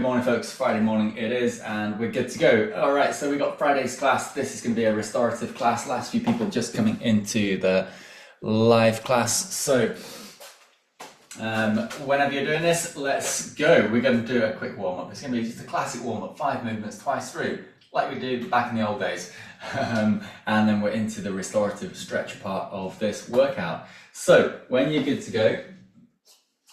Good morning folks, Friday morning it is and we're good to go. Alright, so we got Friday's class. This is going to be a restorative class. Last few people just coming into the live class. So whenever you're doing this, let's go. We're going to do a quick warm-up. It's going to be just a classic warm-up, 5 movements twice through, like we did back in the old days. And then we're into the restorative stretch part of this workout. So when you're good to go,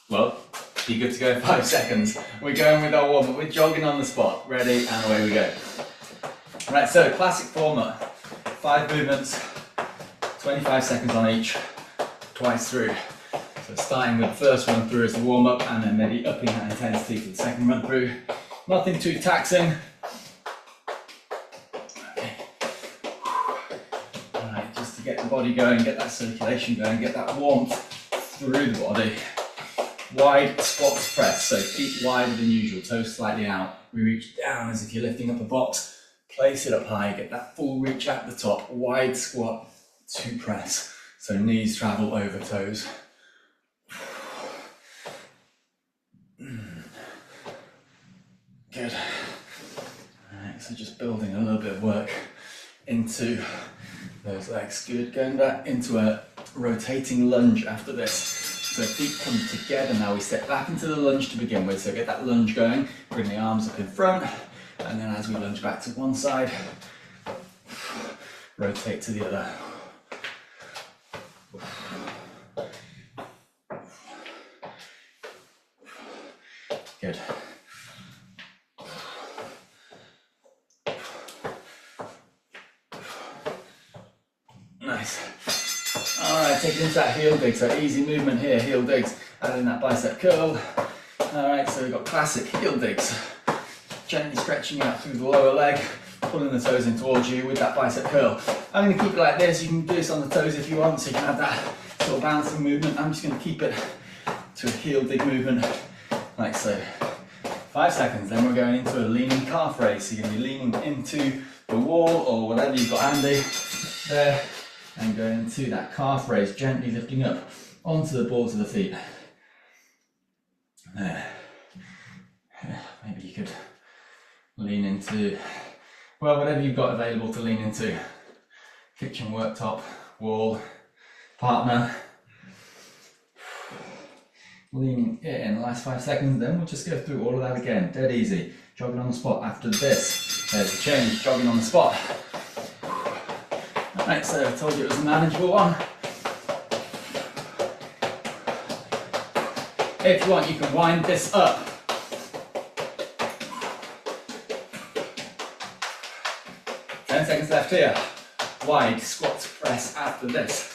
well, you're good to go in 5 seconds. We're going with our warm-up. We're jogging on the spot. Ready, and away we go. Right, so classic format. 5 movements, 25 seconds on each, twice through. So starting with the first run through as the warm-up, and then maybe upping that intensity for the second run through. Nothing too taxing. Okay. Alright, just to get the body going, get that circulation going, get that warmth through the body. Wide squats press, so feet wider than usual, toes slightly out. We reach down as if you're lifting up a box, place it up high, get that full reach at the top, wide squat to press. So knees travel over toes. Good. Alright, so just building a little bit of work into those legs. Good, going back into a rotating lunge after this. So feet come together, now we step back into the lunge to begin with. So get that lunge going, bring the arms up in front, and then as we lunge back to one side, rotate to the other. Good. Nice. Alright, take it into that heel dig, so easy movement here, heel digs, adding that bicep curl. Alright, so we've got classic heel digs. Gently stretching out through the lower leg, pulling the toes in towards you with that bicep curl. I'm going to keep it like this. You can do this on the toes if you want, so you can have that sort of balancing movement. I'm just going to keep it to a heel dig movement, like so. 5 seconds, then we're going into a leaning calf raise. So you're going to be leaning into the wall or whatever you've got handy there, and going into that calf raise, gently lifting up onto the balls of the feet. There. Maybe you could lean into, well, whatever you've got available to lean into. Kitchen worktop, wall, partner. Leaning in, last 5 seconds, then we'll just go through all of that again, dead easy. Jogging on the spot after this. There's a change, jogging on the spot. Right, so I told you it was a manageable one. If you want, you can wind this up. Ten seconds left here. Wide squat to press after this.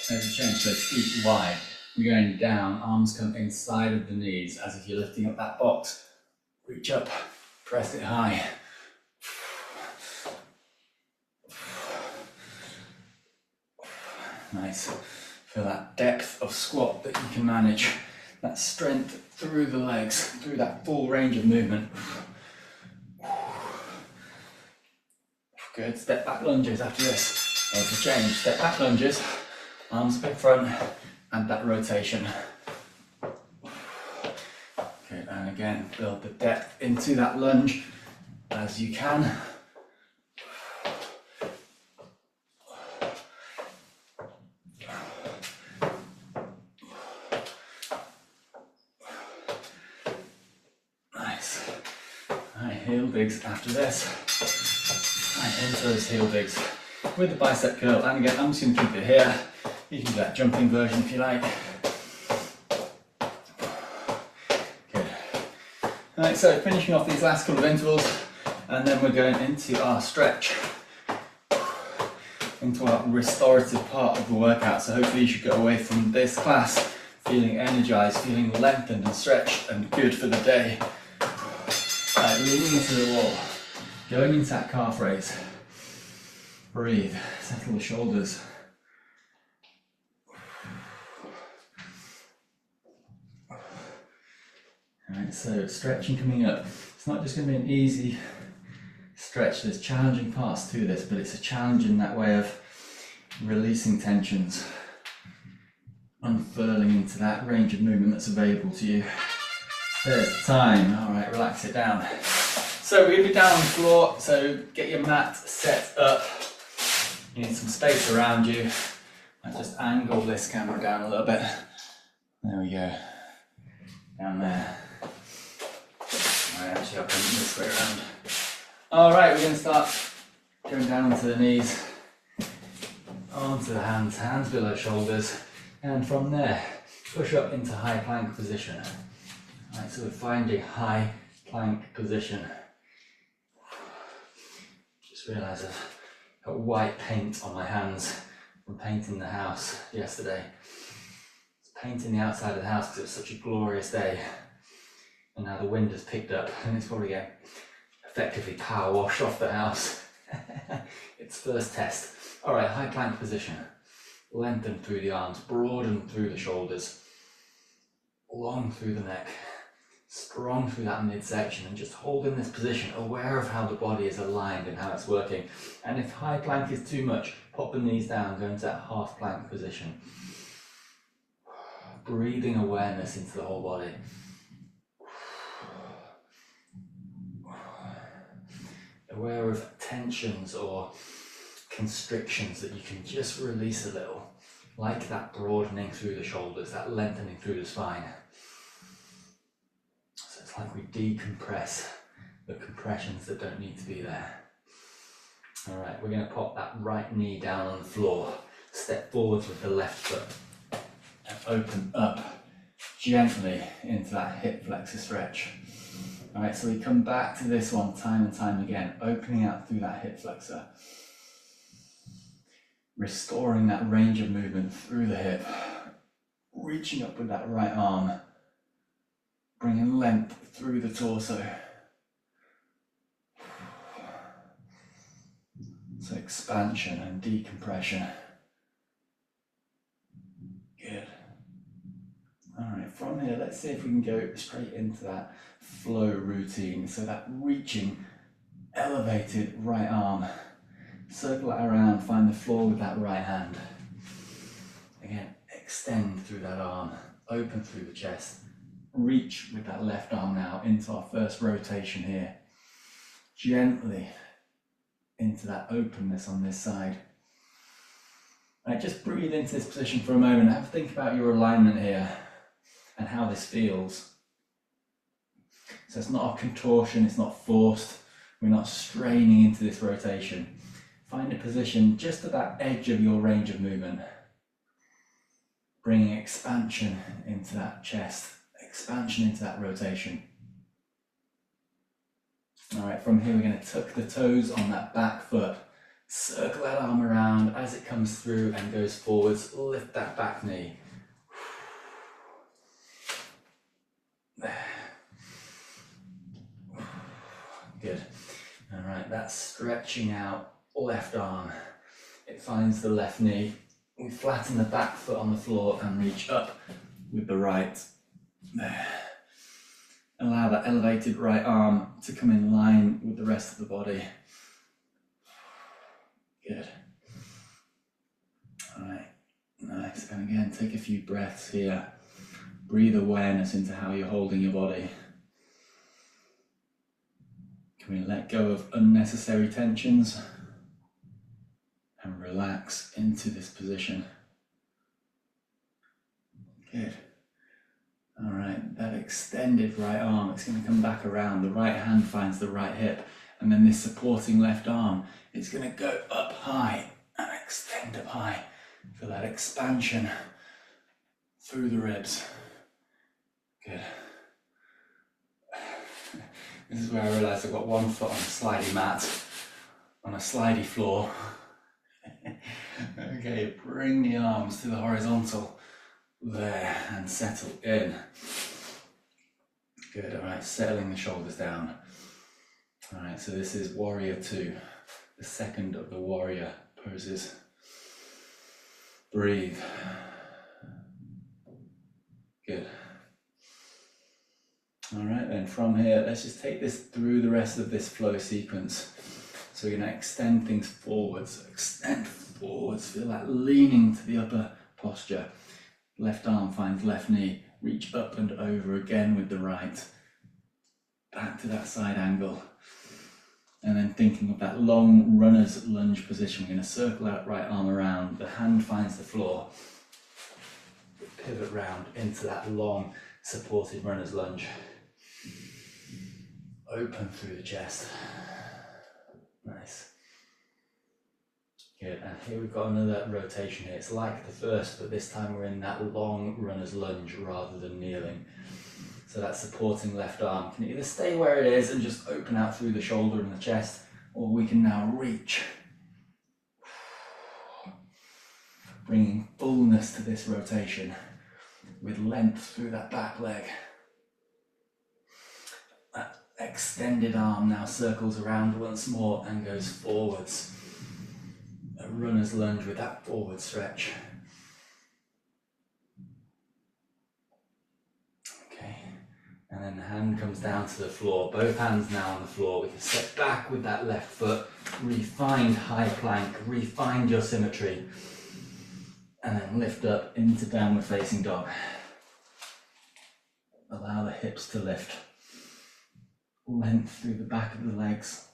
There's a change, so feet wide. You're going down, arms come inside of the knees as if you're lifting up that box. Reach up, press it high. Nice. Feel that depth of squat that you can manage. That strength through the legs, through that full range of movement. Good. Step back lunges after this. There's a change. Step back lunges, arms up in front, and that rotation. Good. And again, build the depth into that lunge as you can. Nice. Alright, heel digs after this. Right, into those heel digs with the bicep curl. And again, I'm just going to keep it here. You can do that jumping version if you like. Good. Alright, so finishing off these last couple of intervals, and then we're going into our stretch, into our restorative part of the workout. So hopefully you should go away from this class feeling energized, feeling lengthened and stretched and good for the day. Right, leaning into the wall, going into that calf raise. Breathe, settle the shoulders. Alright, so stretching coming up. It's not just going to be an easy stretch. There's challenging parts to this, but it's a challenge in that way of releasing tensions. unfurling into that range of movement that's available to you. There's the time. All right, relax it down. So we're going to be down on the floor, so get your mat set up. You need some space around you. I'll just angle this camera down a little bit. There we go. Down there. All right, actually I'll come this way around. All right, we're going to start going down onto the knees, onto the hands, hands below shoulders, and from there, push up into high plank position. All right, so we're finding high plank position. Just realised I've got white paint on my hands from painting the house yesterday. I was painting the outside of the house because it was such a glorious day, and now the wind has picked up and it's probably getting effectively power washed off the house. It's first test. All right, high plank position. Lengthen through the arms, broaden through the shoulders, long through the neck, strong through that midsection, and just hold in this position, aware of how the body is aligned and how it's working. And if high plank is too much, pop the knees down, go into that half plank position. Breathing awareness into the whole body. Aware of tensions or constrictions that you can just release a little, like that broadening through the shoulders, that lengthening through the spine. So it's like we decompress the compressions that don't need to be there. All right, we're going to pop that right knee down on the floor, step forwards with the left foot, and open up gently into that hip flexor stretch. All right, so we come back to this one time and time again, opening out through that hip flexor, restoring that range of movement through the hip, reaching up with that right arm, bringing length through the torso. So expansion and decompression. Good. All right, from here, let's see if we can go straight into that flow routine. So that reaching, elevated right arm. Circle that around, find the floor with that right hand. Again, extend through that arm, open through the chest. Reach with that left arm now into our first rotation here. Gently into that openness on this side. All right, just breathe into this position for a moment. Have a think about your alignment here and how this feels. So it's not a contortion, it's not forced. We're not straining into this rotation. Find a position just at that edge of your range of movement. Bringing expansion into that chest, expansion into that rotation. All right, from here we're going to tuck the toes on that back foot. Circle that arm around as it comes through and goes forwards. Lift that back knee. There. Good. All right, that's stretching out left arm. It finds the left knee. We flatten the back foot on the floor and reach up with the right. There. Allow that elevated right arm to come in line with the rest of the body. Good. All right, nice. And again, take a few breaths here. Breathe awareness into how you're holding your body. Can we let go of unnecessary tensions and relax into this position? Good. All right, that extended right arm, it's going to come back around. The right hand finds the right hip, and then this supporting left arm, it's going to go up high and extend up high. Feel that expansion through the ribs. Good. This is where I realise I've got one foot on a slidey mat, on a slidey floor. Okay, bring the arms to the horizontal. There, and settle in. Good, all right, settling the shoulders down. All right, so this is Warrior 2, the second of the warrior poses. Breathe. Good. All right, then from here, let's just take this through the rest of this flow sequence. So we're going to extend things forwards, feel that leaning to the upper posture. Left arm finds left knee, reach up and over again with the right. Back to that side angle. And then thinking of that long runner's lunge position, we're going to circle that right arm around, the hand finds the floor, pivot round into that long supported runner's lunge. Open through the chest. Nice. Good, and here we've got another rotation here. It's like the first, but this time we're in that long runner's lunge rather than kneeling. So that supporting left arm can either stay where it is and just open out through the shoulder and the chest, or we can now reach. Bringing fullness to this rotation with length through that back leg. That extended arm now circles around once more and goes forwards. A runner's lunge with that forward stretch. Okay, and then the hand comes down to the floor, both hands now on the floor. We can step back with that left foot, refine high plank, refine your symmetry, and then lift up into downward facing dog. Allow the hips to lift. Length through the back of the legs.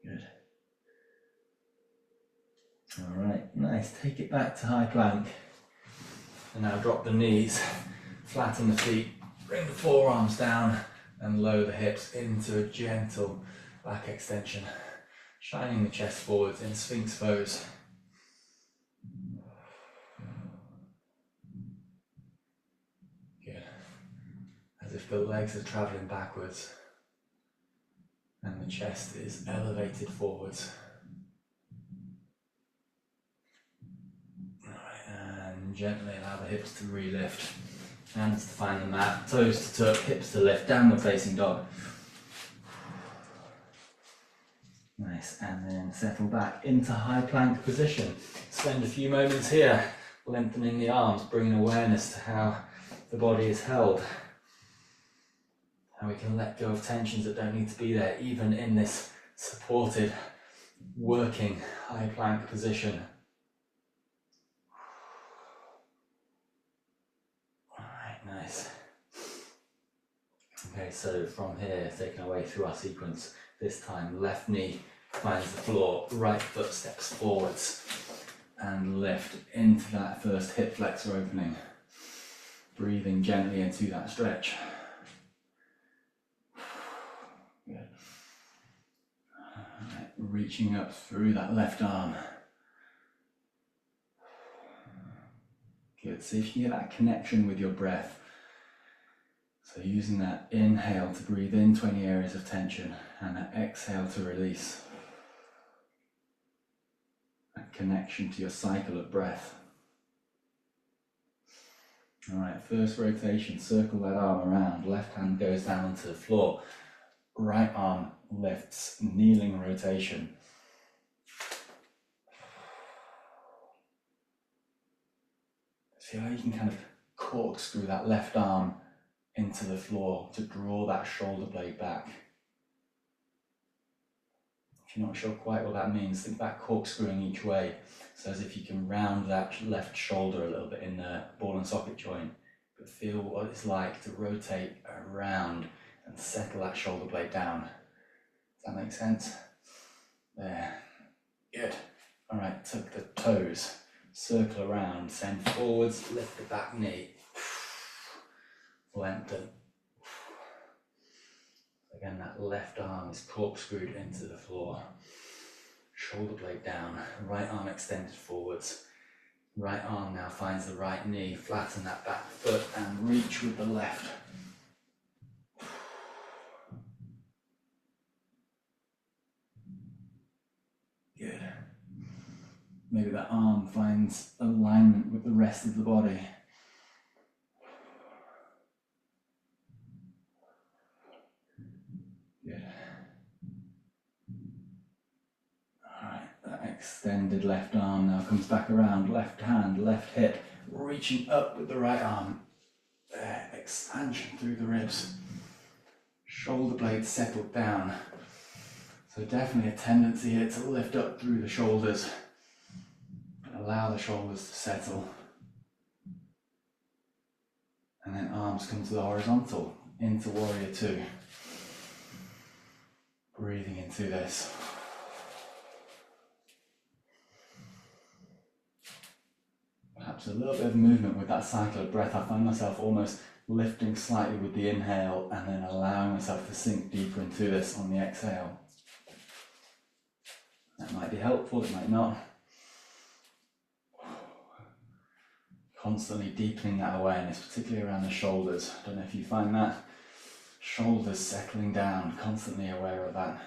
Good. All right, nice. Take it back to high plank. And now drop the knees, flatten the feet, bring the forearms down and lower the hips into a gentle back extension, shining the chest forwards in Sphinx pose. Good. As if the legs are traveling backwards and the chest is elevated forwards. And gently allow the hips to re-lift. Hands to find the mat, toes to tuck, hips to lift, downward facing dog. Nice, and then settle back into high plank position. Spend a few moments here, lengthening the arms, bringing awareness to how the body is held. How we can let go of tensions that don't need to be there, even in this supported, working high plank position. Nice. Okay, so from here, taking our way through our sequence, this time left knee finds the floor, right foot steps forwards and lift into that first hip flexor opening. Breathing gently into that stretch. Good. Right, reaching up through that left arm. Good, see if you get that connection with your breath. So using that inhale to breathe in 20 areas of tension and that exhale to release. That connection to your cycle of breath. All right, first rotation, circle that arm around, left hand goes down onto the floor, right arm lifts, kneeling rotation. See how you can kind of corkscrew that left arm into the floor to draw that shoulder blade back. If you're not sure quite what that means, think about corkscrewing each way. So as if you can round that left shoulder a little bit in the ball and socket joint, but feel what it's like to rotate around and settle that shoulder blade down. Does that make sense? There. Good. All right, tuck the toes, circle around, send forwards, lift the back knee. Lengthen. Again, that left arm is corkscrewed into the floor. Shoulder blade down, right arm extended forwards. Right arm now finds the right knee, flatten that back foot and reach with the left. Good. Maybe that arm finds alignment with the rest of the body. Extended left arm now comes back around, left hand, left hip, reaching up with the right arm. There, expansion through the ribs. Shoulder blades settled down. So definitely a tendency here to lift up through the shoulders, allow the shoulders to settle, and then arms come to the horizontal, into warrior two. Breathing into this. Perhaps a little bit of movement with that cycle of breath. I find myself almost lifting slightly with the inhale and then allowing myself to sink deeper into this on the exhale. That might be helpful, it might not. Constantly deepening that awareness, particularly around the shoulders. I don't know if you find that. Shoulders settling down, constantly aware of that.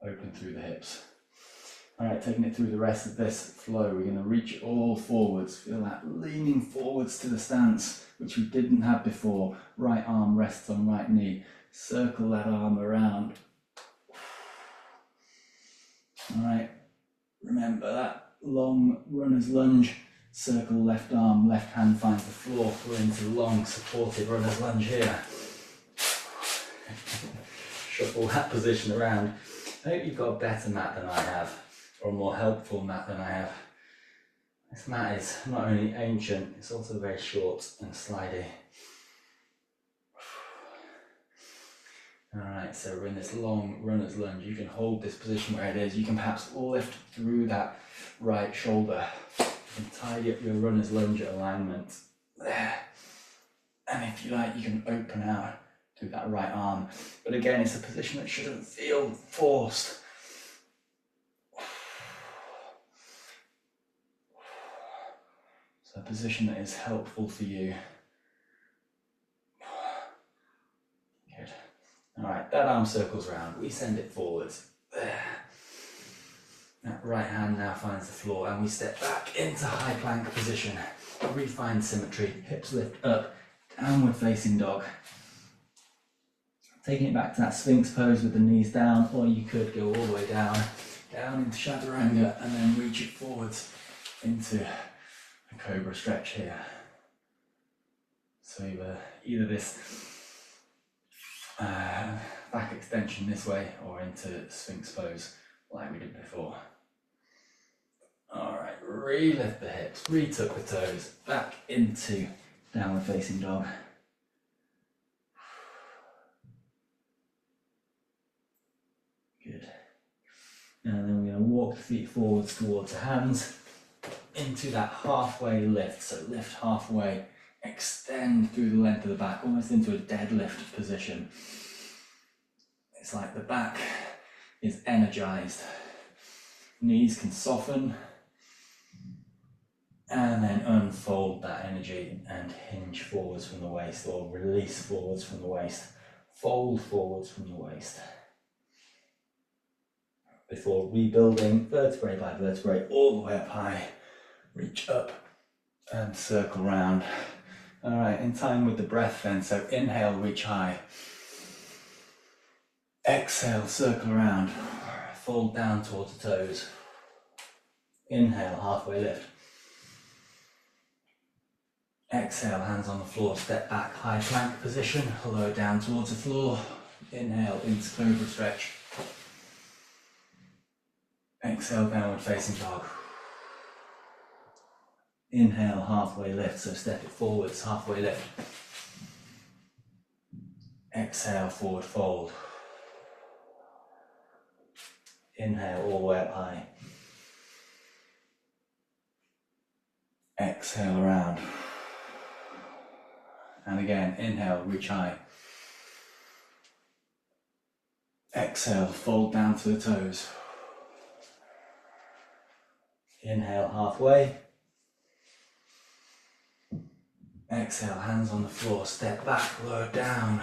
Open through the hips. Alright, taking it through the rest of this flow, we're going to reach it all forwards. Feel that leaning forwards to the stance, which we didn't have before. Right arm rests on right knee. Circle that arm around. Alright, remember that long runner's lunge. Circle left arm, left hand finds the floor. We're into long supported runner's lunge here. Shuffle that position around. I hope you've got a better mat than I have, or a more helpful mat than I have. This mat is not only ancient, it's also very short and slidey. Alright, so we're in this long runner's lunge. You can hold this position where it is. You can perhaps lift through that right shoulder and tidy up your runner's lunge alignment there. And if you like, you can open out through that right arm. But again, it's a position that shouldn't feel forced. So a position that is helpful for you. Good. Alright, that arm circles round. We send it forwards. There. That right hand now finds the floor and we step back into high plank position. Refine symmetry, hips lift up, downward facing dog. Taking it back to that Sphinx pose with the knees down, or you could go all the way down into Chaturanga and then reach it forwards into a Cobra stretch here. So either this back extension this way or into Sphinx pose like we did before. Alright, re-lift the hips, re-tuck the toes, back into downward facing dog. Good. And then we're going to walk the feet forwards towards the hands into that halfway lift. So lift halfway, extend through the length of the back, almost into a deadlift position. It's like the back is energized. Knees can soften and then unfold that energy and hinge forwards from the waist, or release forwards from the waist, fold forwards from the waist. Before rebuilding vertebrae by vertebrae all the way up high, reach up and circle round. Alright, in time with the breath then, so inhale, reach high. Exhale, circle around, fold down towards the toes. Inhale, halfway lift. Exhale, hands on the floor, step back, high plank position, lower down towards the floor. Inhale, into Cobra stretch. Exhale, downward facing dog. Inhale, halfway lift, so step it forwards, halfway lift. Exhale, forward fold. Inhale, all the way up high. Exhale around. And again, inhale, reach high. Exhale, fold down to the toes. Inhale, halfway. Exhale, hands on the floor, step back, lower down.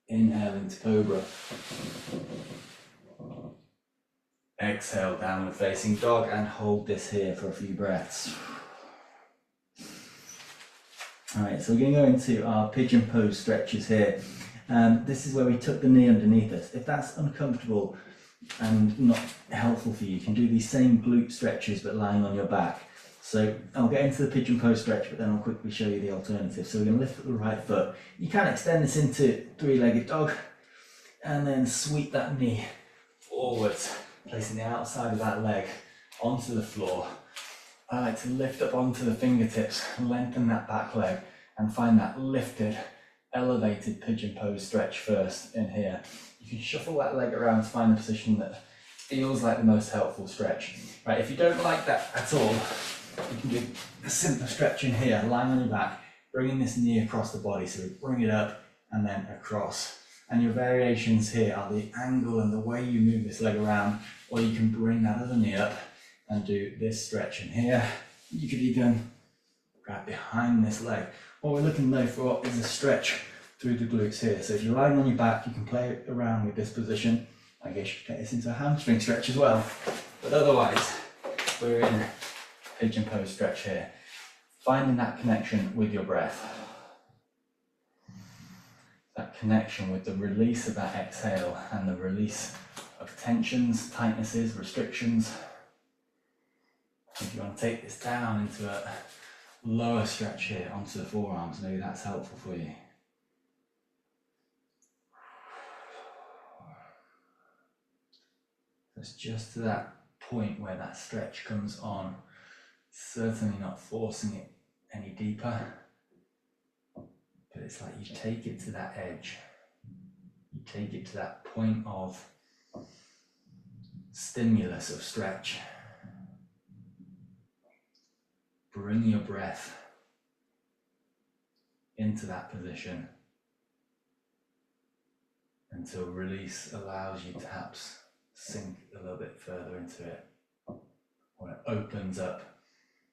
Inhale into Cobra. Exhale, downward facing dog, and hold this here for a few breaths. Alright, so we're going to go into our pigeon pose stretches here. This is where we tuck the knee underneath us. If that's uncomfortable and not helpful for you, you can do these same glute stretches but lying on your back. So I'll get into the pigeon pose stretch, but then I'll quickly show you the alternative. So we're going to lift up the right foot. You can extend this into three-legged dog. and then sweep that knee forwards, placing the outside of that leg onto the floor. I like to lift up onto the fingertips, lengthen that back leg, and find that lifted, elevated pigeon pose stretch first in here. You can shuffle that leg around to find the position that feels like the most helpful stretch. Right, if you don't like that at all, you can do a simple stretch in here, lying on your back, bringing this knee across the body. So we bring it up and then across. And your variations here are the angle and the way you move this leg around, or you can bring that other knee up and do this stretch in here. You could even grab behind this leg. What we're looking though for is a stretch through the glutes here. So if you're lying on your back, you can play around with this position. I guess you could get this into a hamstring stretch as well. But otherwise, we're in pigeon pose stretch here. Finding that connection with your breath. That connection with the release of that exhale and the release of tensions, tightnesses, restrictions. If you want to take this down into a lower stretch here onto the forearms, maybe that's helpful for you. It's just to that point where that stretch comes on, certainly not forcing it any deeper, but it's like you take it to that edge, you take it to that point of stimulus of stretch. Bring your breath into that position until release allows you to perhaps sink a little bit further into it, or it opens up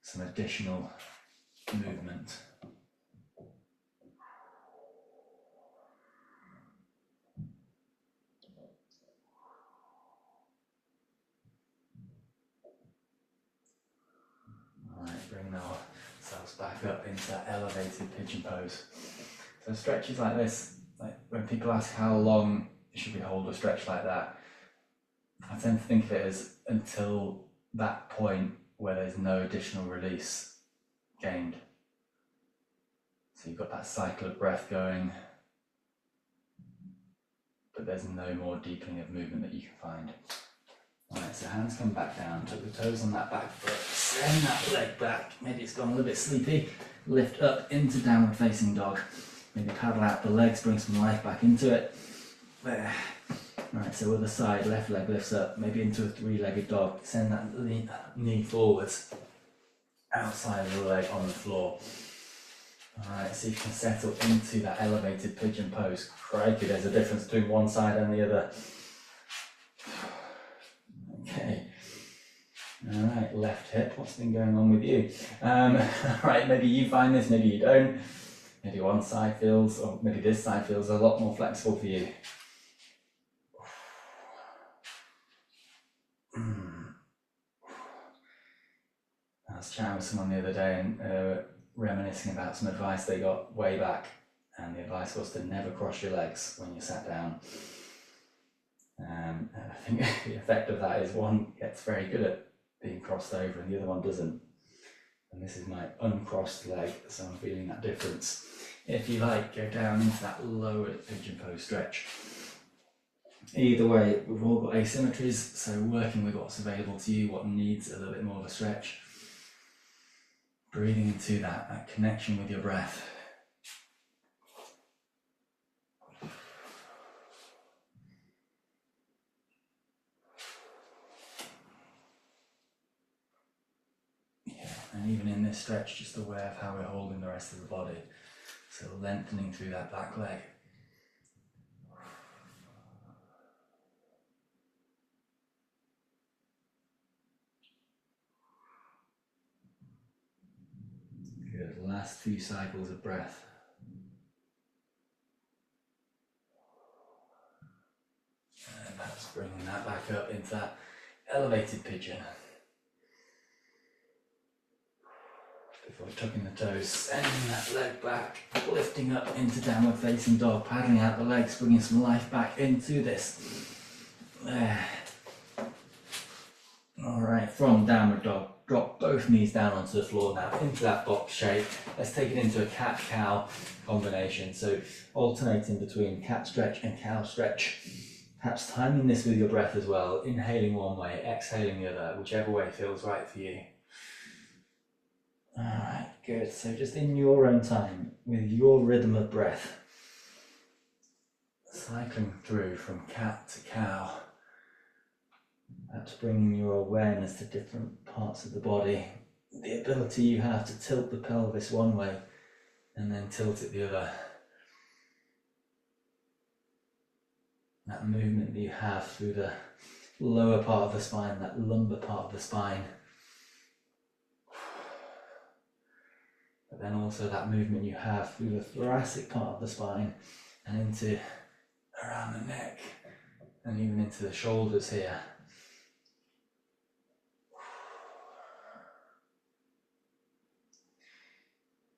some additional movement. Alright, bring ourselves back up into that elevated pigeon pose. So stretches like this, like when people ask how long should we hold a stretch like that, I tend to think of it as until that point where there's no additional release gained. So you've got that cycle of breath going, but there's no more deepening of movement that you can find. Alright, so hands come back down, tuck the toes on that back foot, send that leg back, maybe it's gone a little bit sleepy, lift up into downward facing dog, maybe paddle out the legs, bring some life back into it, there. Alright, so other side, left leg lifts up, maybe into a three-legged dog, send that knee forwards, outside of the leg on the floor. Alright, so you can settle into that elevated pigeon pose. Crikey, there's a difference between one side and the other. Okay. Alright, left hip, what's been going on with you? Alright, maybe you find this, maybe you don't. Maybe one side feels, or maybe this side feels a lot more flexible for you. I was chatting with someone the other day and reminiscing about some advice they got way back, and the advice was to never cross your legs when you sat down. And I think the effect of that is one gets very good at being crossed over and the other one doesn't. And this is my uncrossed leg, so I'm feeling that difference. If you like, go down into that lower pigeon pose stretch. Either way, we've all got asymmetries, so working with what's available to you, what needs a little bit more of a stretch. Breathing into that connection with your breath. Yeah, and even in this stretch, just aware of how we're holding the rest of the body. So lengthening through that back leg. Good, last few cycles of breath. And that's bringing that back up into that elevated pigeon. Before tucking the toes, sending that leg back, lifting up into downward facing dog, paddling out the legs, bringing some life back into this. There. All right, from downward dog, drop both knees down onto the floor now into that box shape. Let's take it into a cat-cow combination. So alternating between cat stretch and cow stretch. Perhaps timing this with your breath as well. Inhaling one way, exhaling the other, whichever way feels right for you. All right, good. So just in your own time, with your rhythm of breath, cycling through from cat to cow. Perhaps bringing your awareness to different parts of the body. The ability you have to tilt the pelvis one way and then tilt it the other. That movement that you have through the lower part of the spine, that lumbar part of the spine. But then also that movement you have through the thoracic part of the spine and into around the neck and even into the shoulders here.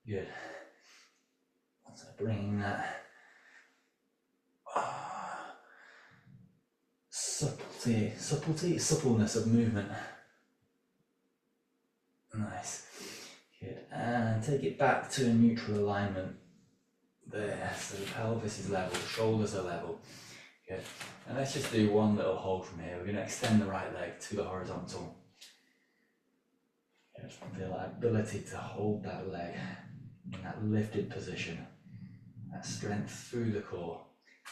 Good. So bringing that suppleness of movement. Nice. Good. And take it back to a neutral alignment. There. So the pelvis is level, shoulders are level. Good. And let's just do one little hold from here. We're going to extend the right leg to the horizontal. Good. Feel that ability to hold that leg in that lifted position, that strength through the core.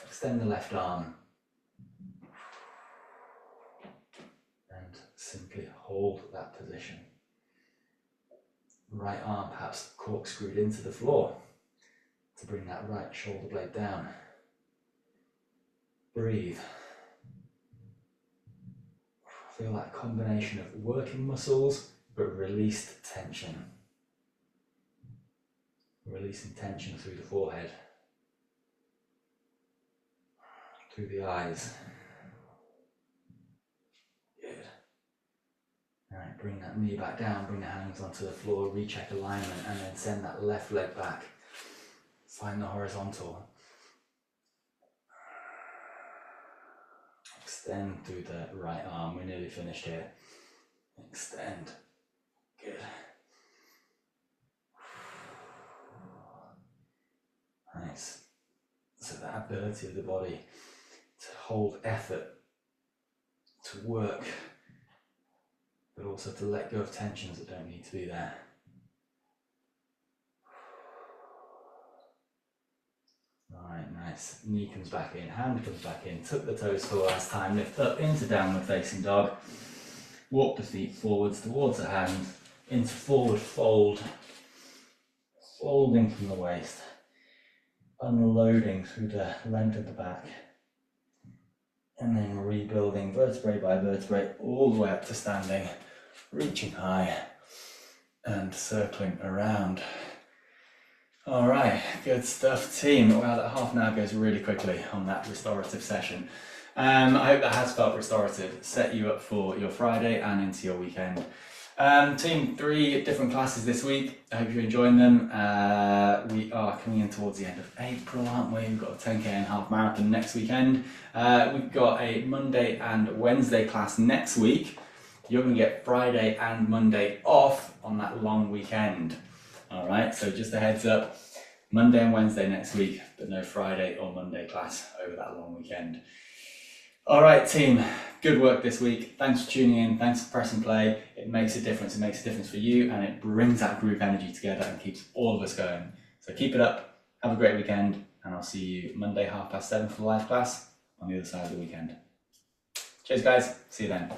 Extend the left arm and simply hold that position. Right arm perhaps corkscrewed into the floor to bring that right shoulder blade down. Breathe. Feel that combination of working muscles but released tension. Releasing tension through the forehead, through the eyes. Good. Alright, bring that knee back down, bring the hands onto the floor, recheck alignment, and then send that left leg back. Find the horizontal. Extend through the right arm. We're nearly finished here. Extend. Good. Nice. So that ability of the body to hold effort, to work, but also to let go of tensions that don't need to be there. Alright, nice. Knee comes back in, hand comes back in, tuck the toes for the last time, lift up into downward facing dog, walk the feet forwards towards the hand, into forward fold, folding from the waist, unloading through the length of the back, and then rebuilding vertebrae by vertebrae all the way up to standing, reaching high and circling around. All right, good stuff, team. Wow, that half an hour goes really quickly on that restorative session. I hope that has felt restorative, set you up for your Friday and into your weekend. Team, 3 different classes this week. I hope you're enjoying them. We are coming in towards the end of April, aren't we? We've got a 10k and half marathon next weekend. We've got a Monday and Wednesday class next week. You're going to get Friday and Monday off on that long weekend. All right, so just a heads up, Monday and Wednesday next week, but no Friday or Monday class over that long weekend. All right, team, good work this week. Thanks for tuning in. Thanks for pressing play. It makes a difference. It makes a difference for you, and it brings that group energy together and keeps all of us going. So keep it up. Have a great weekend, and I'll see you Monday 7:30 for the live class on the other side of the weekend. Cheers, guys. See you then.